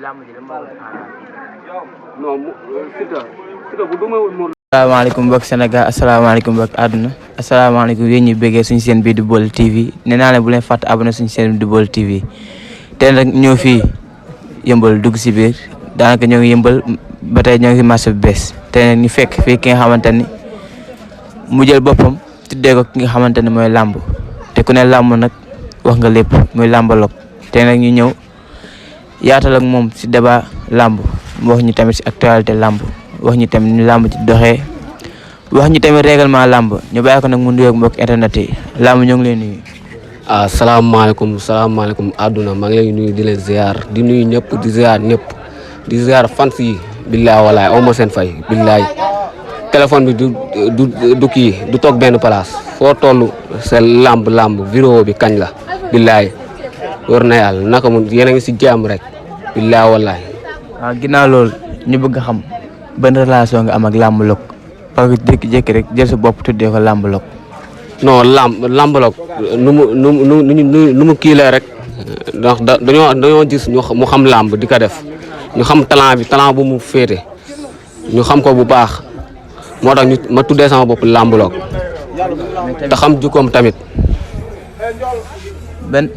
làmb ji dama bëgg non Siteu bu dumawul mo. asalaamaaleykum mbokk Sénégal asalaamaaleykum mbokk àdduna asalaamaaleykum yéen ñi bëggee suñu seen bii di Baol TV nee naa leen bu leen fàtte abonné suñu seen bi di Baol TV te nag ñoo fii yëmbal dugg si biir daanaka ñoo ngi yëmbal ba tey ñoo ngi si marché bu bees te nag ñu fekk fii ki nga xamante ni mu jël boppam tuddee ko ki nga xamante ni mooy làmb te ku ne làmb nag wax nga lépp muy làmbaloog te nag ñu ñëw yaatal ak moom si débat làmb mu wax ñu tamit si actualité làmb wax ñu tamit ni làmb ci doxee wax ñu tamit règlement làmb ñu bàyyi ko nag mu nuyoog mbokk internet yi làmb ñoo ngi leen nuyu. salaamaaleykum àdduna maa ngi lay nuyu di leen ziar di nuyu ñëpp di ziar ñëpp di ziar fans yi billaay walaay aw ma seen fay billaay téléphone bi du kii du toog benn place foo toll sa làmb vidéo bi kañ la billaay war na yàlla naka mu yéen a ngi si jàmm rek billaay walaay. waaw ginnaaw loolu ñu bëgg a xam ban relation nga am ak làmb lok parce que jékki-jékki rek jël sa bopp tuddee ko làmb lok. non làmb lok nu mu kii la rek ndax dañoo gis mu xam làmb di ko def ñu xam talent bu mu féete ñu xam ko bu baax moo tax ma tuddee sama bopp làmb lok te xam jukkoom tamit. ben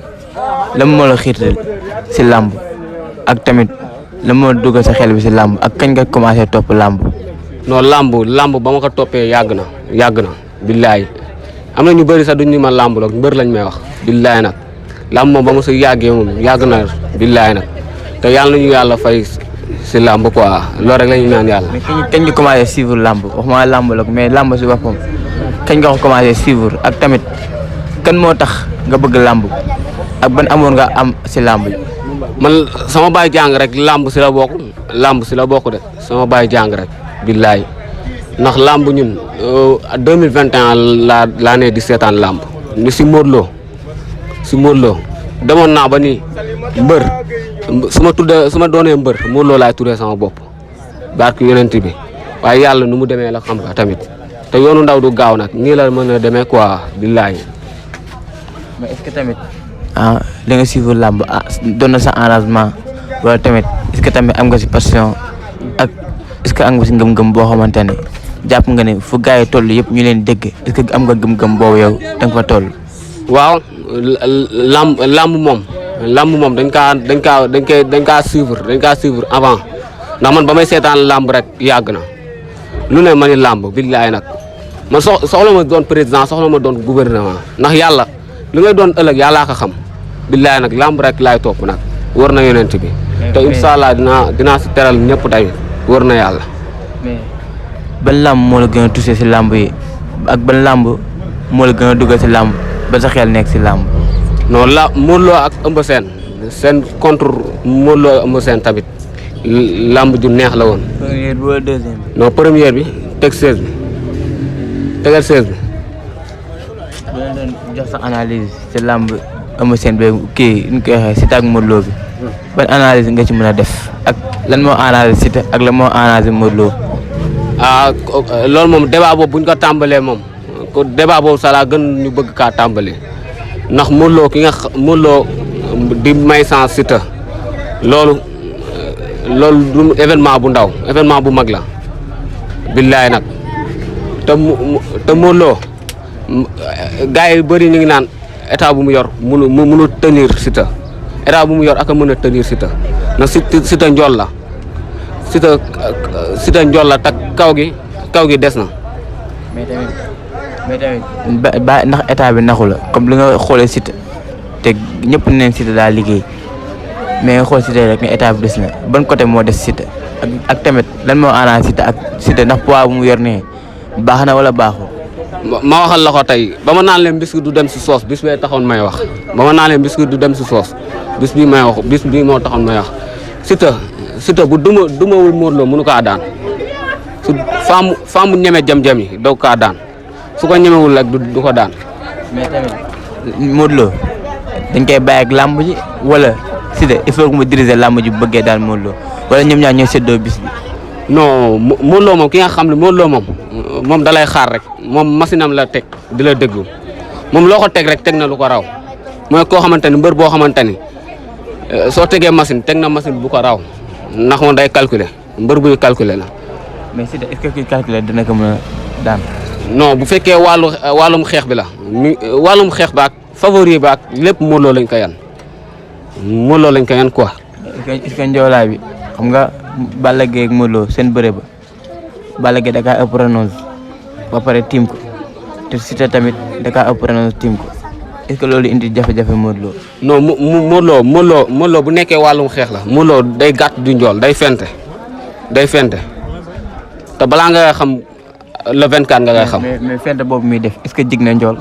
lan moo la xiirtal si làmb ak tamit lan moo dugal sa xel bi si làmb ak kañ nga commencé topp làmb. non làmb ba ma ko toppee yàgg na billaay am na ñu bëri sax duñ ni ma làmb lok mbër lañ may wax billaay nag làmb moom ba ma sa yàggee moom yàgg na billaay nag te yàlla nañu yàlla fay si làmb quoi loolu rek la ñu ñaan yàlla. mais kañ nga commencé suivre làmb waxuma làmb lok mais làmb si boppam kañ nga ko commencé suivre ak tamit kan moo tax nga bëgg làmb ak ban amoon nga am si làmb ji. man sama baay jàng rek làmb si la bokk de sama baay jàng rek billaay ndax làmb ñun 2021 laa ne di seetaan làmb ni si Modou Lo demoon naa ba ni mbër su ma doonee mbër Modou Lo laay tuddee sama bopp barke yonent bi waaye yàlla nu mu demee la xam nga tamit te yoonu ndaw du gaaw nag nii la mën a demee quoi billaay. mais est-ce que tamit da nga suivre làmb doon na sa arrangement wala tamit est-ce que tamit am nga si passion ak est-ce que am nga si ngëm-ngëm boo xamante ne jàpp nga ne fu gars yi toll yëpp ñu leen dégg est-ce que am nga gëm-gëm boobu yow da nga fa toll. waaw làmb moom dañ kaa suivre avant ndax man ba may seetaan làmb rek yàgg na lu ne ma ni làmb billaay nag man soxla ma doon président soxla ma doon gouvernement ndax yàlla li ngay doon ëllëg yàllaa ko xam billaay nag làmb rek laay topp nag war na yonent bi te incha allah dinaa si teral ñëpp tamit war na yàlla. mais ban làmb moo la gën a touché si làmb yi ak ban làmb moo la gën a dugal si làmb ba sa xel nekk si làmb. non Modou Lo ak Eumeu Sène seen contre Modou Lo ak Eumeu Sène tamit làmb ju neex la woon. première bi wala deuxième bi. non première bi tegal 16 bi. bu leen doon jox sa analyse si làmb Eumeu Sène bi kii nu koy waxee Siteu ak Modou Lo bi ban analyse nga ci mën a def ak lan moo analyse Siteu ak lan moo analyse Modou Lo. loolu moom débat boobu buñ ko tàmbalee moom ko débat boobu sax laa gën ñu bëgg kaa tàmbalee ndax Modou Lo di may sans Siteu loolu du événement bu ndaw événement bu mag la billaay nag te Modou Lo gars yi bëri ñu ngi naan état bu mu yor mënu tenir Siteu état bu mu yor ak a mën a tenir Siteu na Siteu njool la Siteu njool la tak kaw gi des na. mais tamit ba ndax état bi naxu la comme li nga xoolee Siteu te ñëpp neen Siteu daa liggéey mais nga xool Siteu rek ne état bi des na ban côté moo des Siteu ak tamit lan moo aana Siteu ak Siteu ndax poids bu mu yor nee baax na wala baaxul. ma waxal la ko tey ba ma naan leen biscuit du dem si soos bis bee taxoon may wax ba ma naan leen biscuit du dem si soos bis bii moo taxoon may wax Siteu bu dumawul Modou Lo mënu kaa daan su faamu ñeme jam-jam yi doog kaa daan su ko ñemewul rek du ko daan. mais tamit Modou Lo dañ koy bàyyi ak làmb ji wala Siteu il faut que mu diriger làmb ji bu bëggee daan Modou Lo wala ñoom ñaar ñoo séddoo bis bi. non Modou Lo moom ki nga xam ne Modou Lo moom dalay xaar rek moom machine am la teg di la déglu moom loo ko teg rek teg na lu ko raw mooy koo xamante ni mbër boo xamante ni soo tegee machine teg na machine bu ko raw ndax moom day calculer mbër buy calculer la. mais Siteu est-ce que kuy calculer dina ko mën a daan. non bu fekkee wàllum xeex bi la wàllum xeex baak favori baak lépp Modou Lo lañ ko yan Modou Lo lañ ko yan quoi. est-ce que njoolaay bi xam nga Balla Gaye ak Modou Lo seen bëre ba Balla Gaye da kaa ëpp renonce ba pare tiim ko te Siteu tamit da kaa ëpp renonce tiim ko est-ce que loolu indi jafe-jafe Modou Lo. non Modou Lo bu nekkee wàllum xeex la Modou Lo day gàtt du njool day fente te balaa nga xam le 24 nga ngay xam. mais fente boobu muy def est-ce que jig na njool.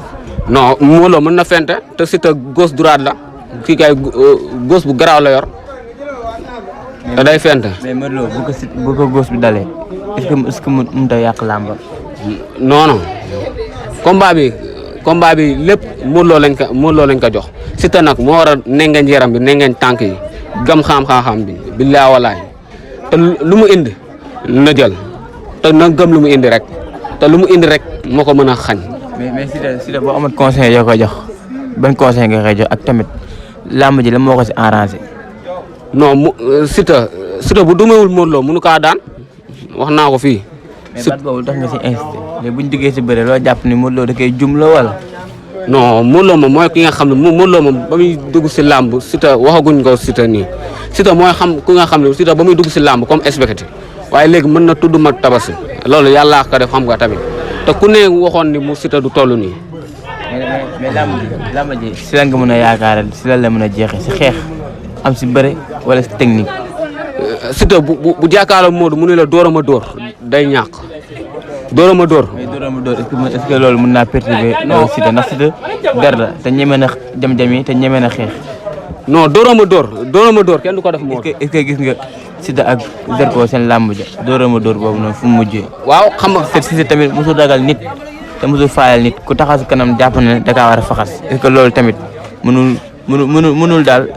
non Modou Lo mën na fente te Siteu gauche droite la kii kay gauche bu garaaw la yor te day fente. mais Modou Lo bu ko gauche bi dalee est-ce que mënut a yàq làmba. non combat bi lépp Modou Lo lañ ko jox Siteu nag moo war a nengeñ yaram bi nengeñ tànk yi gam xam-xam bi billaay walaay te lu mu indi na jël te na gëm lu mu indi rek te lu mu indi rek moo ko mën a xañ. mais Siteu boo amat conseil yoo koy jox ban conseil nga koy jox ak tamit làmb ji la moo ko si arrangé. non Siteu bu dumewul Modou Lo mënu kaa daan wax naa ko fii. mais baat boobu tax nga si insisté mais buñ duggee si bëre loo jàpp ni Modou Lo da koy jumloo wala. non Modou Lo moom mooy ki nga xam ne Modou Lo moom ba muy dugg si làmb Siteu waxaguñ ko Siteu nii Siteu mooy xam ku nga xam ne Siteu ba muy dugg si làmb comme expecté waaye léegi mën na tudd ma Tabaski loolu yàlla ko def xam nga tamit te ku ne waxoon ni mu Siteu du toll nii. mais làmb ji si la nga mën a yaakaaral si la mën a jeexee si xeex am si bëre wala si technique. Siteu bu jàkkaarloo Modou mu ne la dóor ma dóor day ñàkk dóor ma dóor. mais dóor ma dóor est-ce que loolu mën naa perturber Siteu ndax Siteu der la te ñeme na jam-jam yi te ñeme na xeex. non dóor ma dóor kenn du ko def Modou. est-ce que gis nga Siteu ak Zarko seen làmb ja dóor ma dóor boobu noonu fu mu mujjee. waaw xam nga Siteu tamit mosul dagal nit te mosul faayal nit ku taxaw si kanam jàpp na da kaa war a faxas est-ce que loolu tamit mënul daal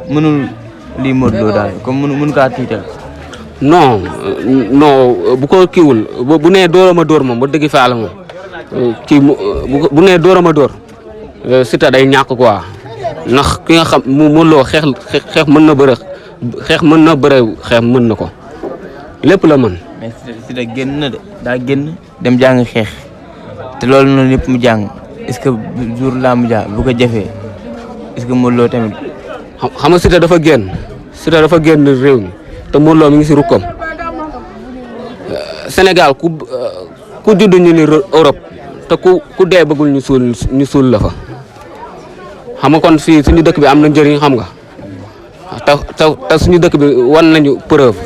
lii Modou Lo daal comme mënu kaa tiital. non bu ko kiiwul bu nee dóor ma dóor moom ba dëgg fa la moom kii bu nee dóor ma dóor Siteu day ñàkk quoi ndax ki nga xam Modou Lo xeex mën na bëre xeex mën na ko lépp la mën. mais Siteu génn na de daa génn dem jàng xeex te loolu noonu yëpp mu jàng est-ce que jour làmb ja bu ko jafee est-ce que Modou Lo tamit. xam nga Siteu dafa génn réew mi te Modou Lo mi ngi si rukkam Sénégal ku judd ñu ni Europe te ku dee bëggul ñu suul la fa xam nga kon fii suñu dëkk bi am na njëriñ xam nga te suñu dëkk bi wan nañu preuve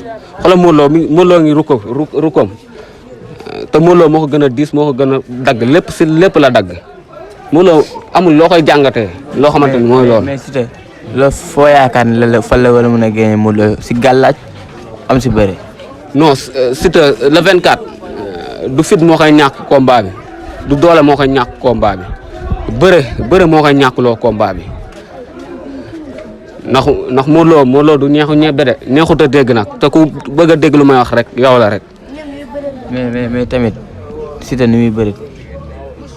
xoolal Modou Lo ngi rukkam te Modou Lo moo ko gën a diis moo ko gën a dagg lépp la dagg Modou Lo amul loo koy jàngatee loo xamante ni mooy loolu. mais Siteu loolu foo yaakaar ne fan la war a mën a génne Modou Lo si gàllaaj am si bëre. non Siteu le 24 du fit moo koy ñàkk combat bi du doole moo koy ñàkk combat bi bëre moo koy ñàkkloo combat bi ndax Modou Lo du neexu ñebe de neexut a dégg nag te ku bëgg a dégg lu may wax rek yow la rek. mais tamit Siteu ni muy bëri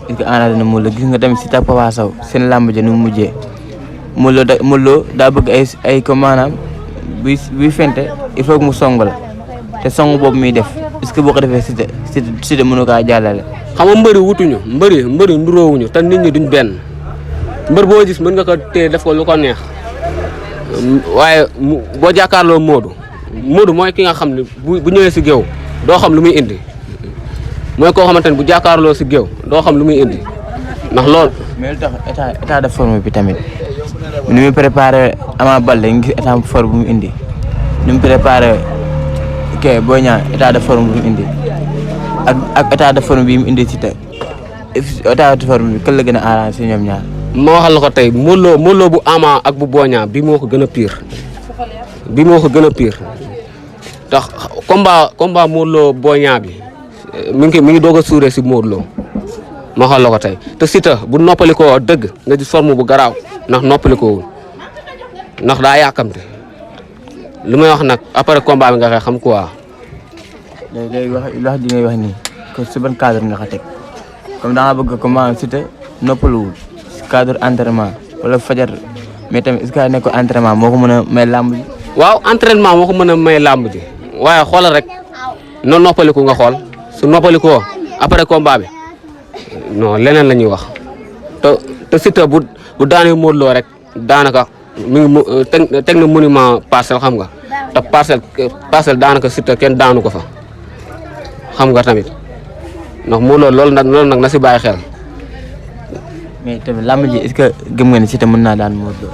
est-ce que arrangé na Modou Lo gis nga tamit Siteu Papa Sow seen làmb ja ni mu mujjee Modou Lo daa bëgg ay ko maanaam buy fente il faut que mu song la te song boobu muy def est-ce que boo ko defee Siteu mënu kaa jàllale. xam nga mbëri wutuñu mbëri nduroowuñu te nit ñi duñ benn mbër boo gis mën nga ko téye def ko lu ko neex waaye boo jàkkaarloo Modou mooy ki nga xam ne bu ñëwee si géew doo xam lu muy indi mooy koo xamante ne bu jàkkaarloo si géew doo xam lu muy indi ndax loolu. mais lu tax état de forme bi tamit ni muy préparé Ama Baldé ngi état de forme bu mu indi ni mu préparé Boy Niang état de forme bu mu indi ak état de forme bi mu indi Siteu état de forme bi kan la gën a arrangé ñoom ñaar. moo waxal la ko tey Modou Lo bu Ama ak bu Boy Niang bii moo ko gën a pire tax combat Modou Lo Boy Niang bi mi ngi doog a suuree si Modou Lo moo waxal la ko tey te Siteu bu noppalikoo dëgg nga gis forme bu garaaw ndax noppalikoo ndax daa yàkkamte li may wax nag après combat bi nga koy xam quoi. léegi wax ji ngay wax nii que si ban cadre nga ko teg comme da nga bëgg comment Siteu noppaluwul si cadre entraînement wala fajar mais tamit est-ce que nekk entraînement moo ko mën a may làmb ji. waaw entraînement moo ko mën a may làmb ji waaye xoolal rek no noppaliku nga xool su noppalikoo après combat bi non leneen la ñuy wax te Siteu bu daanee Modou Lo rek daanaka mi ngi teg na monument Parcelles xam nga te parcelle daanaka Siteu kenn daanu ko fa xam nga tamit ndax Modou Lo loolu nag na si bàyyi xel. mais tamit làmb ji est-ce que gëm nga ni Siteu mën naa daan Modou Lo.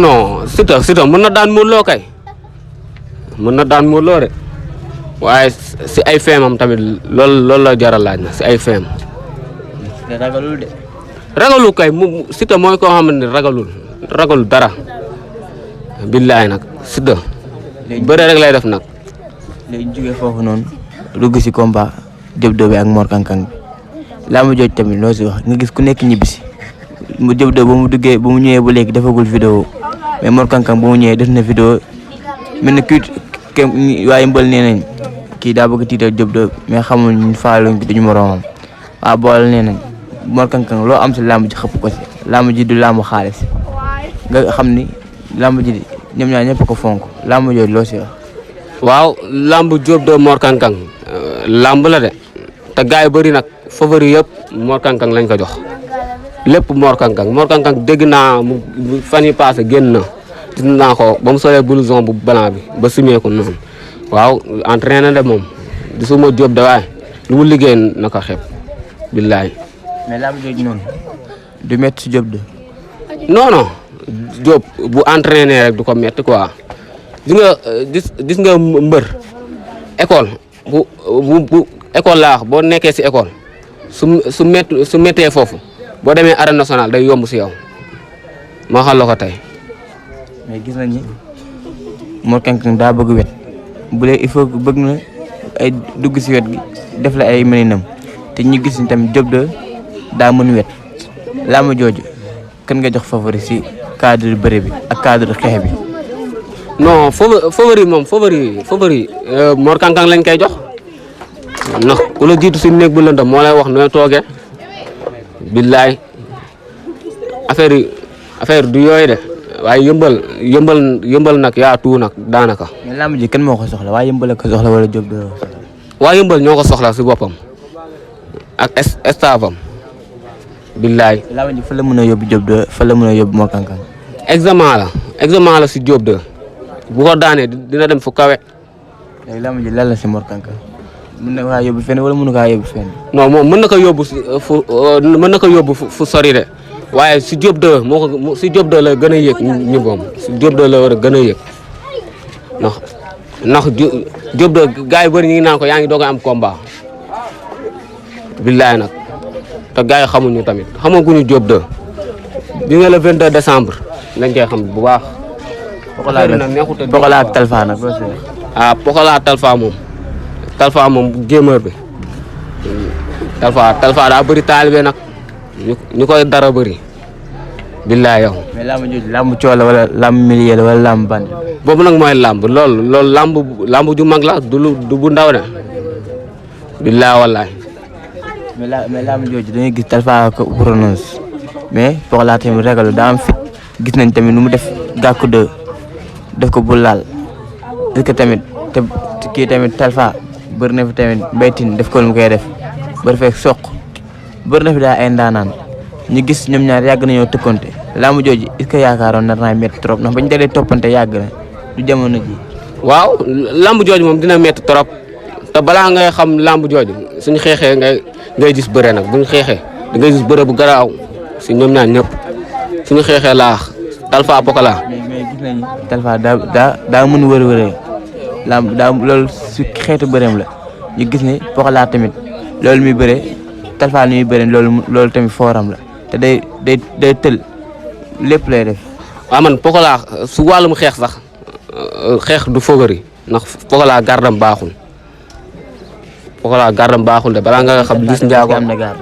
non Siteu mën na daan Modou Lo kay mën na daan Modou Lo de waaye si ay feemam tamit loolu la jaral laaj na si ay feem. Siteu ragalul de. ragalul kay Siteu mooy koo xam ne ragalul dara billaay nag Siteu bëre rek lay def nag. léegi jógee foofu noonu dugg si combat Diop 2 bi ak Mor Kang Kang bi làmb jooj tamit loo si wax nga gis ku nekk ñibbisi mu Diop 2 ba mu ñëwee ba léegi defagul vidéo mais Mor Kang Kang ba mu ñëwee def na vidéo mel na kii waaye mbël nee nañ kii daa bëgg tiital Diop 2 mais xamuñ ñu faaluñ duñu moroomam waaw boole nee nañ Mor Kang Kang loo am si làmb ji xëpp ko si làmb ji du làmb xaalis nga xam ni làmb ji ñoom ñaar ñëpp ko fonk làmb jooj loo si wax. waaw làmb Diop 2 Mor Kang Kang làmb la de te gars yi bëri nag favori yëpp Mor Kang Kang lañ ko jox lépp Mor Kang Kang dégg naa mu fan yi passé génn na gis naa ko ba mu solee blouson bu blanc bi ba sumee ko noonu waaw entraîné de moom di suma Diop de waaye lu mu liggéey na ko xeeb billaay. mais làmb jooju noonu du métti si Diop 2. non Diop bu entraîné rek du ko métti quoi gis nga mbër école bu école laa wax boo nekkee si école su méttee foofu boo demee arène nationale day yomb si yow ma xam la ko tey. mais gis nañ ni Mor Kang Kang daa bëgg wet bu dee il faut que bëgg na ay dugg si wet gi def la ay mëninam te ñu gis ni tamit Diop 2 daa mën wet làmb jooju kan nga jox favori si cadre bëre bi ak cadre xeex bi. non favori Mor Kang Kang lañ koy jox ndax ku la jiitu si néeg bu lëndëm moo lay wax nooy toogee billaay affaire du yooyu de waaye yëmbal nag yaa tuu nag daanaka. mais làmb ji kan moo ko soxla waa yëmbal ko soxla wala Diop 2 soxla. waa yëmbal ñoo ko soxla si boppam ak staffam billaay. làmb ji fa la mën a yóbbu Diop 2 fa la mën a yóbbu Mor Kang Kang. examen la si Diop 2 bu ko daanee dina dem fu kawe. léegi làmb ji lan la si Mor Kang Kang mën na kaa yóbbu fenn wala mënu kaa yóbbu fenn. non moom mën na ko yóbbu fu sori de waaye si Diop 2 si Diop 2 la gën a yëg ñu moom si Diop 2 la war a gën a yëg ndax Diop 2 gars yi bëri ñu ngi naan ko yaa ngi doog a am combat billaay nag te gars yi xamuñu tamit xamaguñu Diop 2 bi nga le 22 décembre lañ koy xam bu baax. Pokola ak Talfa nag. Pokola Talfa moom gémeur bi Talfa daa bëri taalibe nag ñu koy dara bëri billaay yow. mais làmb jooju làmb coola wala làmb milieu wala làmb band. boobu nag mooy làmb loolu làmb ju mag la du bu ndaw de billaay wallaay. mais làmb jooju dañuy gis Talfa ko prononce mais Pokola tamit ragalu daa am fit gis nañ tamit nu mu def gàkku def ko bu laal est-ce que tamit te kii tamit Talfa bëri na fi tamit mbaytin def ko lu mu koy def bëri fekk soq bëri na fi daa ay ndaanaan ñu gis ñoom ñaar yàgg nañoo tëkkonte làmb jooju est-ce que yaakaaroon nar naa métti trop ndax bañ dalee toppante yàgg na du jamono ji. waaw làmb jooju moom dina métti trop te balaa ngay xam làmb jooju suñu xeexee ngay gis bëre nag buñ xeexee da ngay gis bëre bu garaaw si ñoom ñaar ñëpp suñu xeexee laax Talfa Pokola. mais gis nañu Talfa daa mën wër-wëree làmb loolu su xeetu bëreem la ñu gis ne Pokola tamit loolu muy bëre Talfa ni muy bëre loolu tamit fooram la te day tël lépp lay def. waaw man Pokola su wàllum xeex sax xeex du fogari ndax Pokola gardam baaxul de balaa nga xam Liss Ndiago am na garde.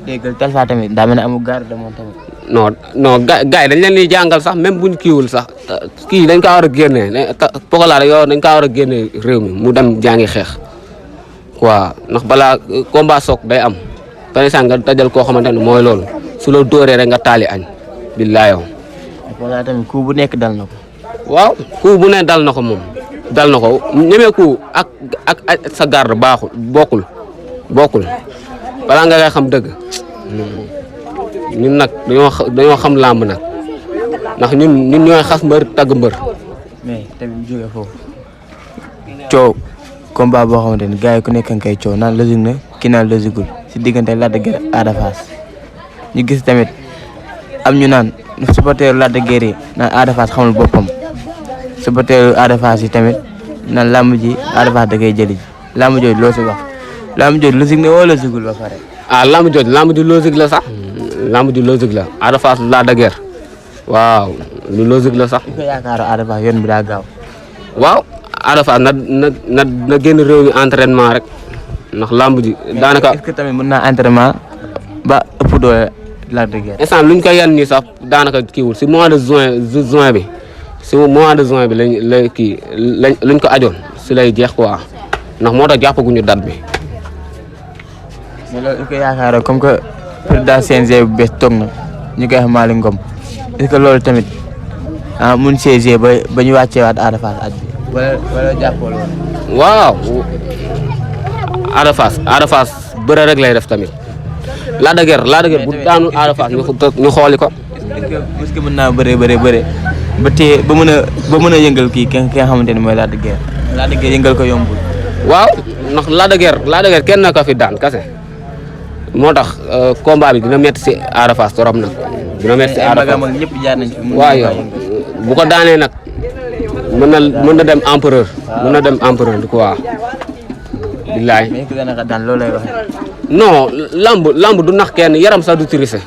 dégg Talfa tamit daa mel ne amul garde moom tamit. non gars yi dañ leen di jàngal sax même buñ kiiwul sax kii dañ kaa war a génnee Pokola rek yow dañ kaa war a génnee réew mi mu dem jàngi xeex quoi ndax balaa combat soog day am par exemple nga dajal koo xamante ne mooy loolu su la dóoree rek nga taali añ billaay yow wala tamit ku bu nekk dal na ko. waaw ku bu ne dal na ko moom dal na ko ñemee ku ak sa garde baaxul bokkul balaa nga ngay xam dëgg ñun nag dañoo xam làmb nag ndax ñun ñooy xas mbër tagg mbër. mais tamit jóge foofu coow combat boo xamante ni gars yi ku nekk nga koy coow naan logique na kii naan logiqueul si diggante Lac de Guiers Ada Fass ñu gis tamit am ñu naan supporter Lac de Guiers yi naan Ada Fass xamul boppam supporter Ada Fass yi tamit naan làmb ji Ada Fass da koy jëli ji làmb jooju loo si wax làmb jooju logique na wala logiqueul ba pare. làmb jooju làmb ji logique la sax làmb ji logique la Ada Fass Lac de Guiers waaw lu logique la sax. di ko yaakaar Ada Fass yoon bi daa gaaw. waaw Ada Fass na génn réew mi entraînement rek ndax làmb ji daanaka. est-ce que tamit mën naa entraînement ba ëpp doole Lac de Guiers. instant luñ ko yan nii sax daanaka kiiwul si mois de juin bi si mois de juin bi luñ ko ajoon si lay jeex quoi ndax moo tax jàppaguñu date bi. mais loolu est-ce que yaakaar comme que président CNG bu bees toog na ñu koy wax Malick Ngom est-ce que loolu tamit mun CNG ba ñu wàcceewaat Ada Fass at bi wala jàppoo loolu. waaw Ada Fass bëre rek lay def tamit Lac de Guiers bu daanu Ada Fass ñu xooli ko. est-ce que mën naa bëre ba téye ba mën a yëngal kii ki nga xamante ni mooy Lac de Guiers. Lac de Guiers yëngal ko yombul. waaw ndax Lac de Guiers kenn na ko fi daan kase moo tax combat bi dina métti si Ada Fass torop nag. dina métti si Ada Fass ñëpp jaar nañ fi. waaw yow bu ko daanee nag mën na dem empereur. mën na dem empereur quoi. billaay. mais dana ko daan loolu lay waxee. non lamb du nax kenn yaram sax du tricher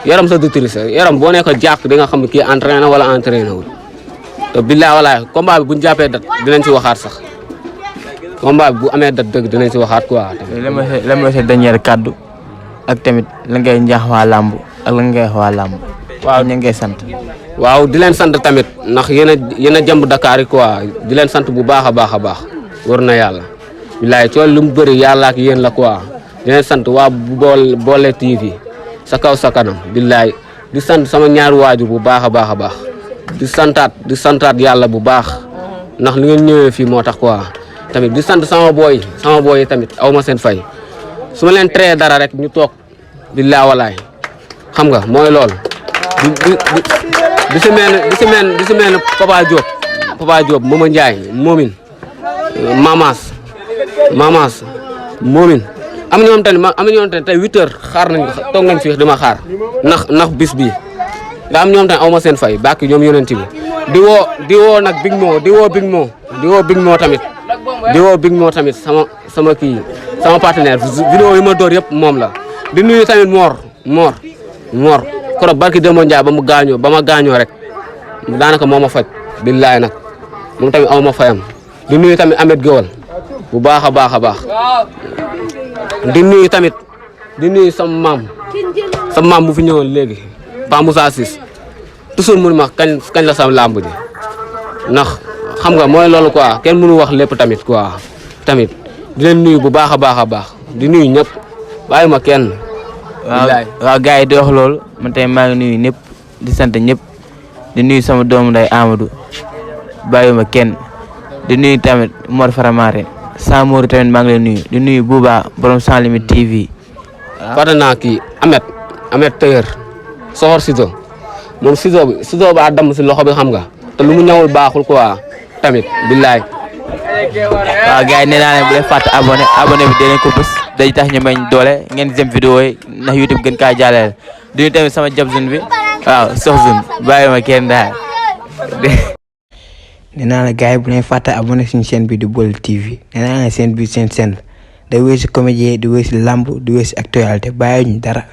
yaram boo nekk jàkk di nga xam ne kii entraîné wala entraîné wul te billaay walaay combat bi bu ñu jàppee dat dinañ ci waxaat sax combat bi bu amee dat dëgg dinañ ci waxaat quoi. lan mooy sa dernier kaddu ak tamit la ngay njaax waa lamb ak la ngay wax waa lamb. waaw ñu ngay sant. waaw di leen sant tamit ndax yéen a jàmb Dakar yi quoi di leen sant bu baax a baax war na yàlla. bilaay cool lu mu bëri yàlla ak yéen la quoi di leen sant waa Boole TV sa kaw sa kanam bilaay di sant sama ñaari waajur bu baax a baax di santaat yàlla bu baax ndax li ngeen ñëwee fii moo tax quoi tamit di sant sama booy yi tamit aw ma seen fay su ma leen teree dara rek ñu toog bilaay walaay xam nga mooy loolu di si mel Papa Diop Mama Ndiaye moomin Mamas moomin am na ñoom tamit tey 8 heures xaar nañ ko toog nañ fi dama xaar ndax bis bii nga am ñoom tamit aw ma seen fay bàkki ñoom yonent bi di woo nag Big Mo tamit sama kii sama partenaire vidéo yi ma door yëpp moom la di nuyu tamit Mor koro barki Demba Ndiaye ba ma gaañoo rek daanaka moo ma faj billaay nag moom tamit aw ma fayam di nuyu tamit Ahmed Gewal bu baax a baax di nuyu sama maam bu fi ñëwoon léegi Pa Moussa Ciss toujours mu ma kañ la sam làmb ji ndax xam nga mooy loolu quoi kenn mënu wax lépp tamit quoi tamit di leen nuyu bu baax a baax di nuyu ñëpp bàyyi ma kenn. waaw gars yi di wax loolu man tey maa ngi nuyu ñëpp di sant ñëpp di nuyu sama doomu nday Amadou bàyyi ma kenn di nuyu tamit Mor Faramare Sans Mori tamit maa ngi leen nuyu di nuyu Bouba borom Sans Limite TV. fàttali naa kii Ahmed Tailleur soxor ciseau moom ciseau ba damm si loxo bi xam nga te lu mu ñëwul baaxul quoi tamit billaay. waaw gars yi nee naa leen bu leen fàtte abonné bi dinañ ko bës day tax ñu may doole ngeen jëm vidéo yi ndax YouTube gën kaa jàllale di nuyu tamit sama jab zone bi waaw sox zone bàyyi ma kenn daal. nee naa la gars yi bu leen fàtte abonné suñu chaîne bi di Baol TV nee naa la seen bi seen day wéy si comédie di wéy si lamb di wéy si actualité bàyyi ñu dara.